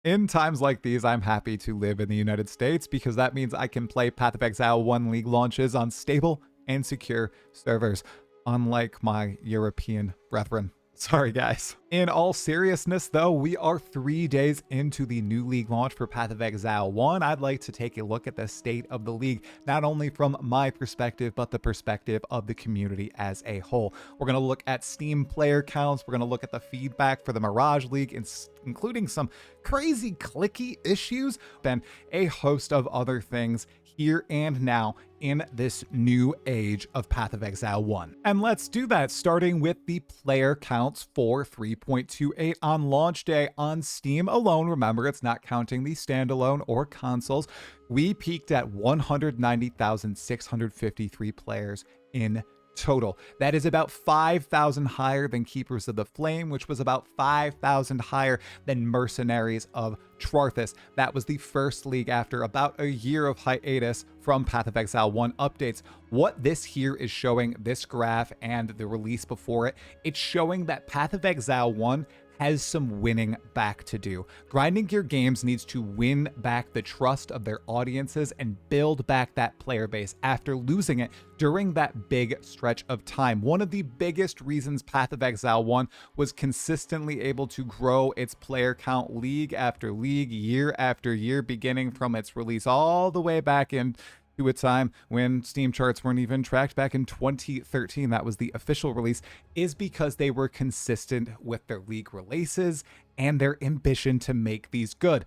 In times like these, I'm happy to live in the United States because that means I can play Path of Exile 1 League launches on stable and secure servers, unlike my European brethren. Sorry, guys. In all seriousness, though, we are 3 days into the new league launch for Path of Exile 1. I'd like to take a look at the state of the league, not only from my perspective, but the perspective of the community as a whole. We're going to look at Steam player counts. We're going to look at the feedback for the Mirage League, including some crazy clicky issues, and a host of other things here and now in this new age of Path of Exile 1. And let's do that, starting with the player counts for 3.28 on launch day on Steam alone. Remember, it's not counting the standalone or consoles. We peaked at 190,653 players in total. That is about 5,000 higher than Keepers of the Flame, which was about 5,000 higher than Mercenaries of Trarthus. That was the first league after about a year of hiatus from Path of Exile 1 updates. What this here is showing, this graph and the release before it, it's showing that Path of Exile 1 has some winning back to do. Grinding Gear Games needs to win back the trust of their audiences and build back that player base after losing it during that big stretch of time. One of the biggest reasons Path of Exile 1 was consistently able to grow its player count league after league, year after year, beginning from its release all the way back in to a time when Steam charts weren't even tracked back in 2013. That was the official release, is because they were consistent with their league releases and their ambition to make these good.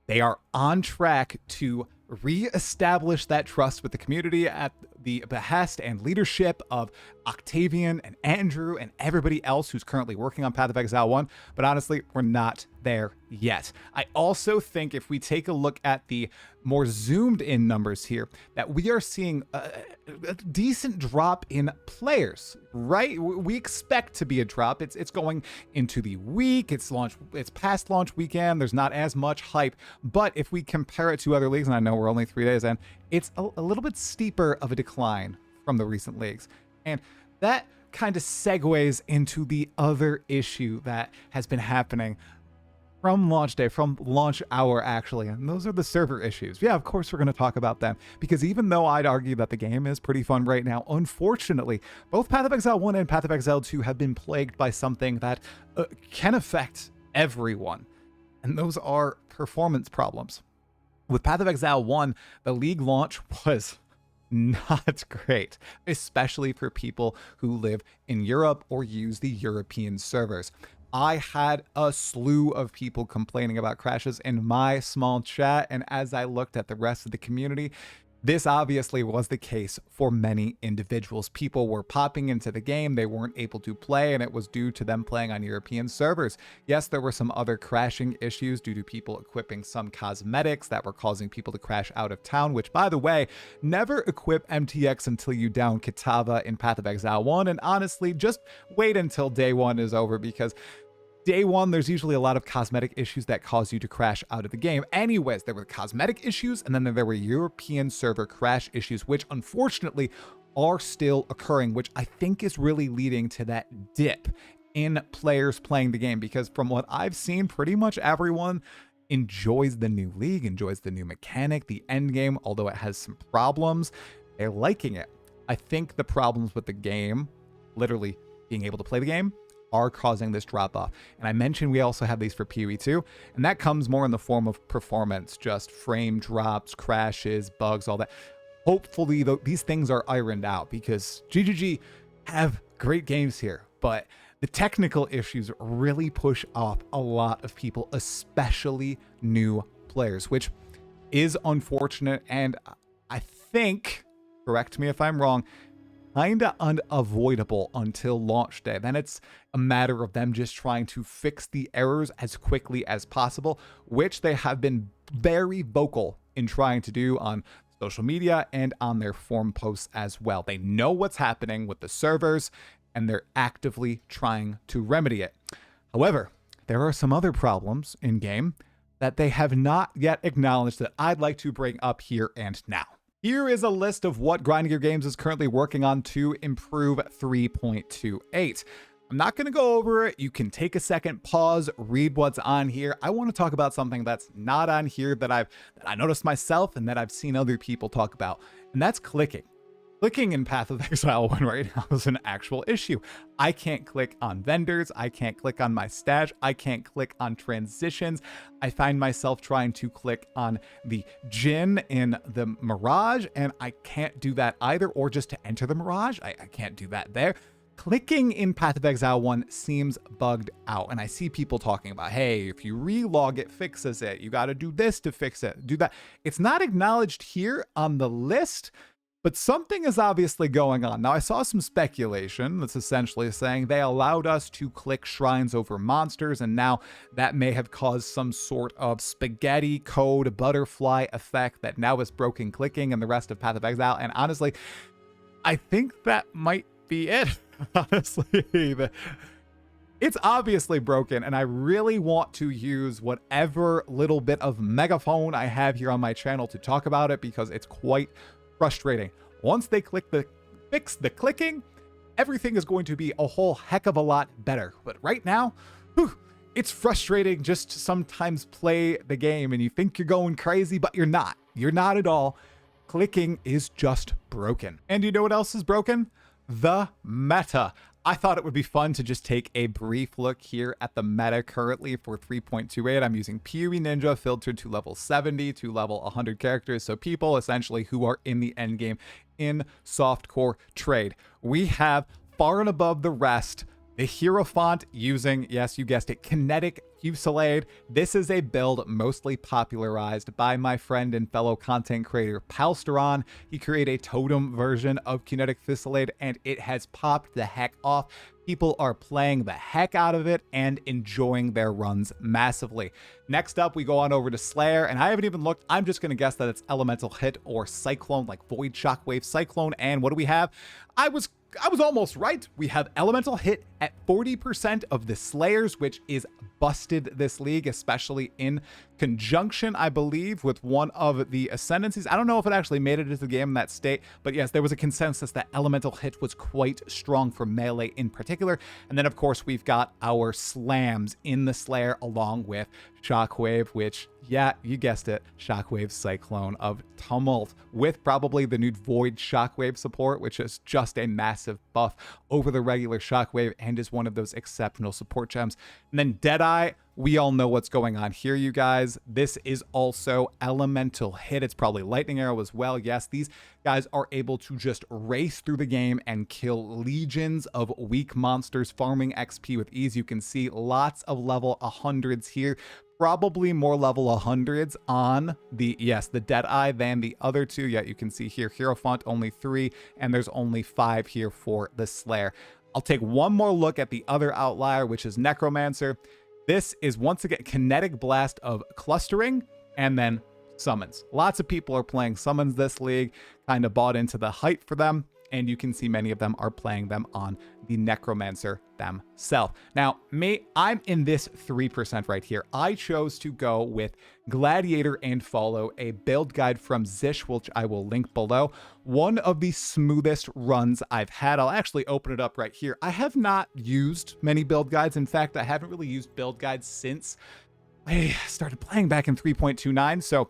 They are on track to re-establish that trust with the community at the behest and leadership of Octavian and Andrew and everybody else who's currently working on Path of Exile 1, but honestly, we're not there yet. I also think if we take a look at the more zoomed in numbers here, that we are seeing a decent drop in players, right? We expect to be a drop. It's going into the week, it's past launch weekend, there's not as much hype, but if we compare it to other leagues, and I know we're only 3 days in, it's a little bit steeper of a decline from the recent leagues. And that kind of segues into the other issue that has been happening from launch day, from launch hour actually, and those are the server issues. Yeah, of course we're going to talk about them, because even though I'd argue that the game is pretty fun right now, unfortunately, both Path of Exile 1 and Path of Exile 2 have been plagued by something that can affect everyone, and those are performance problems. With Path of Exile 1, the league launch was not great, especially for people who live in Europe or use the European servers. I had a slew of people complaining about crashes in my small chat, and as I looked at the rest of the community, this obviously was the case for many individuals. People were popping into the game, they weren't able to play, and it was due to them playing on European servers. Yes, there were some other crashing issues due to people equipping some cosmetics that were causing people to crash out of town, which, by the way, never equip MTX until you down Kitava in Path of Exile 1, and honestly, just wait until day one is over, because day one, there's usually a lot of cosmetic issues that cause you to crash out of the game. Anyways, there were cosmetic issues, and then there were European server crash issues, which unfortunately are still occurring, which I think is really leading to that dip in players playing the game, because from what I've seen, pretty much everyone enjoys the new league, enjoys the new mechanic, the end game, although it has some problems. They're liking it. I think the problems with the game, literally being able to play the game, are causing this drop off. And I mentioned we also have these for PoE 2, and that comes more in the form of performance, just frame drops, crashes, bugs, all that. Hopefully these things are ironed out, because GGG have great games here, but the technical issues really push off a lot of people, especially new players, which is unfortunate, and I think, correct me if I'm wrong, kinda unavoidable until launch day. Then it's a matter of them just trying to fix the errors as quickly as possible, which they have been very vocal in trying to do on social media and on their forum posts as well. They know what's happening with the servers, and they're actively trying to remedy it. However, there are some other problems in game that they have not yet acknowledged that I'd like to bring up here and now. Here is a list of what Grinding Gear Games is currently working on to improve 3.28. I'm not going to go over it. You can take a second, pause, read what's on here. I want to talk about something that's not on here that I noticed myself and that I've seen other people talk about, and that's clicking. Clicking in Path of Exile 1 right now is an actual issue. I can't click on vendors. I can't click on my stash. I can't click on transitions. I find myself trying to click on the Jinn in the Mirage, and I can't do that either, or just to enter the Mirage. I can't do that there. Clicking in Path of Exile 1 seems bugged out, and I see people talking about, hey, if you relog it fixes it. You got to do this to fix it. Do that. It's not acknowledged here on the list, but something is obviously going on. Now, I saw some speculation that's essentially saying they allowed us to click shrines over monsters, and now that may have caused some sort of spaghetti code butterfly effect that now is broken clicking in the rest of Path of Exile. And honestly, I think that might be it. Honestly, it's obviously broken, and I really want to use whatever little bit of megaphone I have here on my channel to talk about it, because it's quite frustrating. Once they fix the clicking, everything is going to be a whole heck of a lot better. But right now, it's frustrating just to sometimes play the game and you think you're going crazy, but you're not. You're not at all. Clicking is just broken. And you know what else is broken? The meta. I thought it would be fun to just take a brief look here at the meta currently for 3.28. I'm using PoE Ninja filtered to level 70 to level 100 characters. So people essentially who are in the end game in softcore trade. We have far and above the rest the Hierophant using, yes, you guessed it, Kinetic Fusillade. This is a build mostly popularized by my friend and fellow content creator Palsteron. He created a totem version of Kinetic Fusillade, and it has popped the heck off. People are playing the heck out of it and enjoying their runs massively. Next up, we go on over to Slayer, and I haven't even looked. I'm just going to guess that it's Elemental Hit or Cyclone, like Void Shockwave Cyclone. And what do we have? I was almost right. We have Elemental Hit at 40% of the Slayers, which is busted this league, especially in conjunction, I believe, with one of the Ascendancies. I don't know if it actually made it into the game in that state, but yes, there was a consensus that Elemental Hit was quite strong for melee in particular. And then, of course, we've got our slams in the Slayer along with Shockwave, which, yeah, you guessed it, Shockwave Cyclone of Tumult, with probably the new Void Shockwave support, which is just a massive buff over the regular Shockwave and is one of those exceptional support gems. And then Deadeye, we all know what's going on here, you guys. This is also Elemental Hit. It's probably Lightning Arrow as well. Yes, these guys are able to just race through the game and kill legions of weak monsters, farming XP with ease. You can see lots of level 100s here. Probably more level 100s on the Deadeye than the other two. Yet you can see here, Hierophant only 3, and there's only 5 here for the Slayer. I'll take one more look at the other outlier, which is Necromancer. This is once again Kinetic Blast of Clustering and then Summons. Lots of people are playing Summons this league, kind of bought into the hype for them, and you can see many of them are playing them on the Necromancer themselves. Now, I'm in this 3% right here. I chose to go with Gladiator and follow a build guide from Zish, which I will link below. One of the smoothest runs I've had. I'll actually open it up right here. I have not used many build guides. In fact, I haven't really used build guides since I started playing back in 3.29. So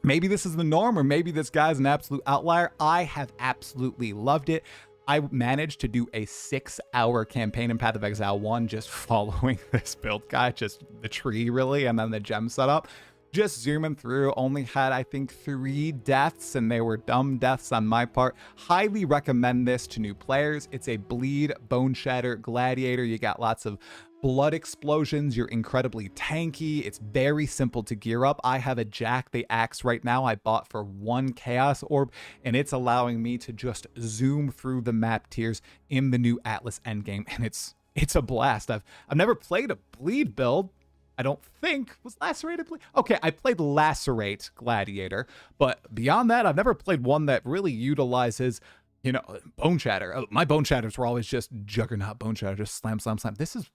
maybe this is the norm, or maybe this guy's an absolute outlier. I have absolutely loved it. I managed to do a 6-hour campaign in Path of Exile 1 just following this build guide, just the tree really, and then the gem setup. Just zooming through, only had, I think, 3 deaths, and they were dumb deaths on my part. Highly recommend this to new players. It's a bleed, bone shatter gladiator. You got lots of blood explosions. You're incredibly tanky. It's very simple to gear up. I have a Jack the Axe right now I bought for 1 Chaos Orb, and it's allowing me to just zoom through the map tiers in the new Atlas endgame, and it's a blast. I've never played a bleed build. I don't think was Lacerated bleed. Okay, I played Lacerate Gladiator, but beyond that, I've never played one that really utilizes, you know, Bone Shatter. My Bone Shatters were always just Juggernaut Bone Shatter, just slam, slam, slam. This is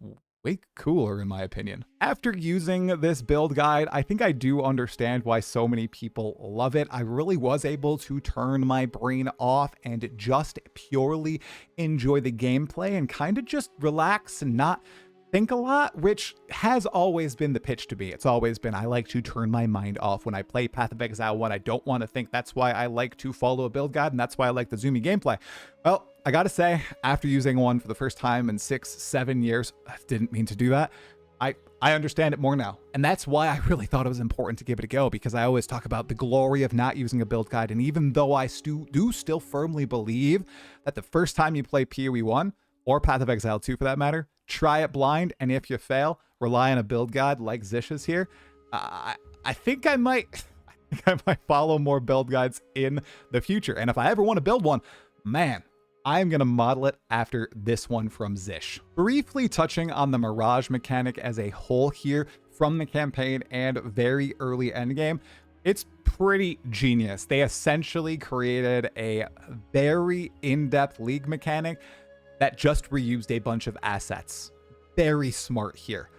way cooler in my opinion. After using this build guide, I think I do understand why so many people love it. I really was able to turn my brain off and just purely enjoy the gameplay and kind of just relax and not think a lot, which has always been the pitch to me. It's always been, I like to turn my mind off when I play Path of Exile 1. I don't want to think. That's why I like to follow a build guide, and that's why I like the zoomy gameplay. Well, I gotta say, after using one for the first time in 6-7 years, I didn't mean to do that. I understand it more now. And that's why I really thought it was important to give it a go, because I always talk about the glory of not using a build guide. And even though I do still firmly believe that the first time you play PoE 1, or Path of Exile 2 for that matter, try it blind, and if you fail, rely on a build guide like Zish's here. I think I might follow more build guides in the future. And if I ever want to build one, man, I'm going to model it after this one from Zish. Briefly touching on the Mirage mechanic as a whole here from the campaign and very early endgame, it's pretty genius. They essentially created a very in-depth league mechanic that just reused a bunch of assets. Very smart here.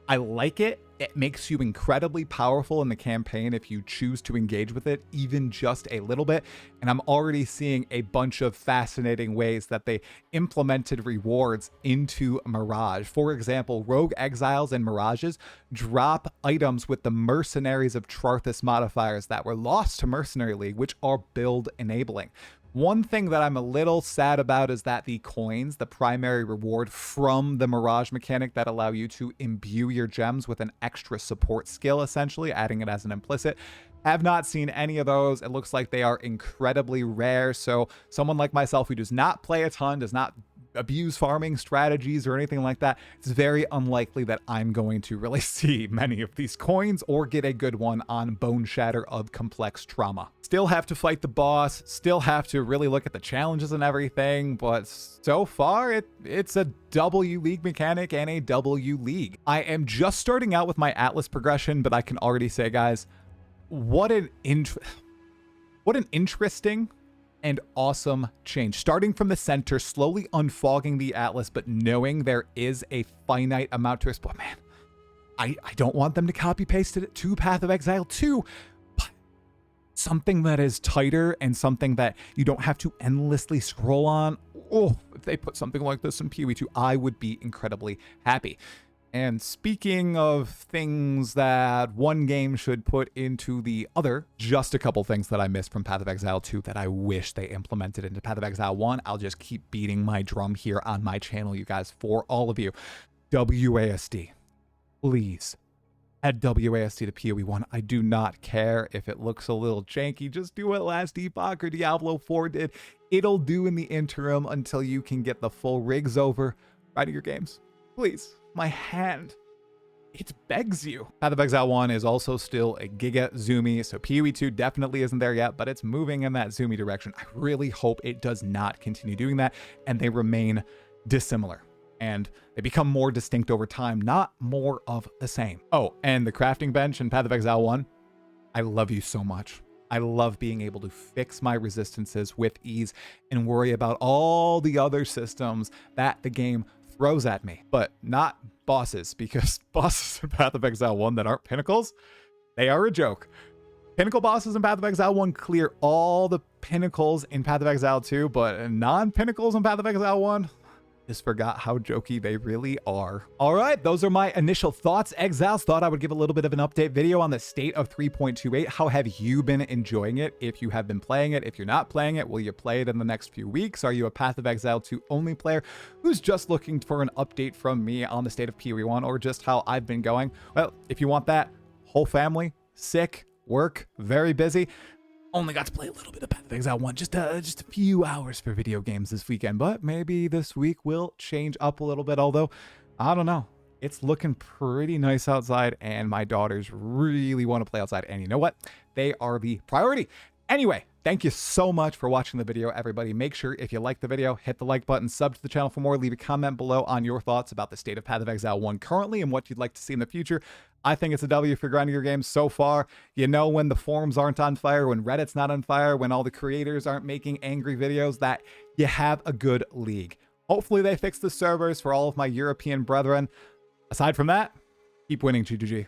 I like it. It makes you incredibly powerful in the campaign if you choose to engage with it, even just a little bit. And I'm already seeing a bunch of fascinating ways that they implemented rewards into Mirage. For example, Rogue Exiles and Mirages drop items with the Mercenaries of Charthus modifiers that were lost to Mercenary League, which are build enabling. One thing that I'm a little sad about is that the coins, the primary reward from the Mirage mechanic that allow you to imbue your gems with an extra support skill, essentially, adding it as an implicit, have not seen any of those. It looks like they are incredibly rare. So someone like myself who does not play a ton, does not abuse farming strategies or anything like that, it's very unlikely that I'm going to really see many of these coins or get a good one on Bone Shatter of Complex Trauma. Still have to fight the boss, still have to really look at the challenges and everything, but so far it's a W League mechanic and a W League. I am just starting out with my Atlas progression, but I can already say, guys, what an interesting and awesome change. Starting from the center, slowly unfogging the Atlas, but knowing there is a finite amount to explore. Man, I don't want them to copy paste it to Path of Exile 2, but something that is tighter and something that you don't have to endlessly scroll on. Oh, if they put something like this in PoE 2, I would be incredibly happy. And speaking of things that one game should put into the other, just a couple things that I missed from Path of Exile 2 that I wish they implemented into Path of Exile 1. I'll just keep beating my drum here on my channel, you guys, for all of you. WASD. Please add WASD to PoE 1. I do not care if it looks a little janky. Just do what last Epoch or Diablo 4 did. It'll do in the interim until you can get the full rigs over riding your games. Please. My hand, it begs you. Path of Exile 1 is also still a giga zoomy, so PoE 2 definitely isn't there yet, but it's moving in that zoomy direction. I really hope it does not continue doing that, and they remain dissimilar, and they become more distinct over time, not more of the same. Oh, and the crafting bench in Path of Exile 1, I love you so much. I love being able to fix my resistances with ease and worry about all the other systems that the game throws at me, but not bosses, because bosses in Path of Exile 1 that aren't pinnacles, they are a joke. Pinnacle bosses in Path of Exile 1 clear all the pinnacles in Path of Exile 2, but non-pinnacles in Path of Exile 1, just forgot how jokey they really are. All right, those are my initial thoughts. Exiles, thought I would give a little bit of an update video on the state of 3.28. How have you been enjoying it? If you have been playing it, if you're not playing it, will you play it in the next few weeks? Are you a Path of Exile 2 only player who's just looking for an update from me on the state of PoE 1 or just how I've been going? Well, if you want that, whole family, sick, work, very busy. Only got to play a little bit of Path of Exile 1, just a few hours for video games this weekend, but maybe this week will change up a little bit, although, I don't know. It's looking pretty nice outside, and my daughters really want to play outside, and you know what? They are the priority. Anyway, thank you so much for watching the video, everybody. Make sure if you like the video, hit the like button, sub to the channel for more, leave a comment below on your thoughts about the state of Path of Exile 1 currently and what you'd like to see in the future. I think it's a W for grinding your games so far. You know, when the forums aren't on fire, when Reddit's not on fire, when all the creators aren't making angry videos, that you have a good league. Hopefully they fix the servers for all of my European brethren. Aside from that, keep winning, G2G.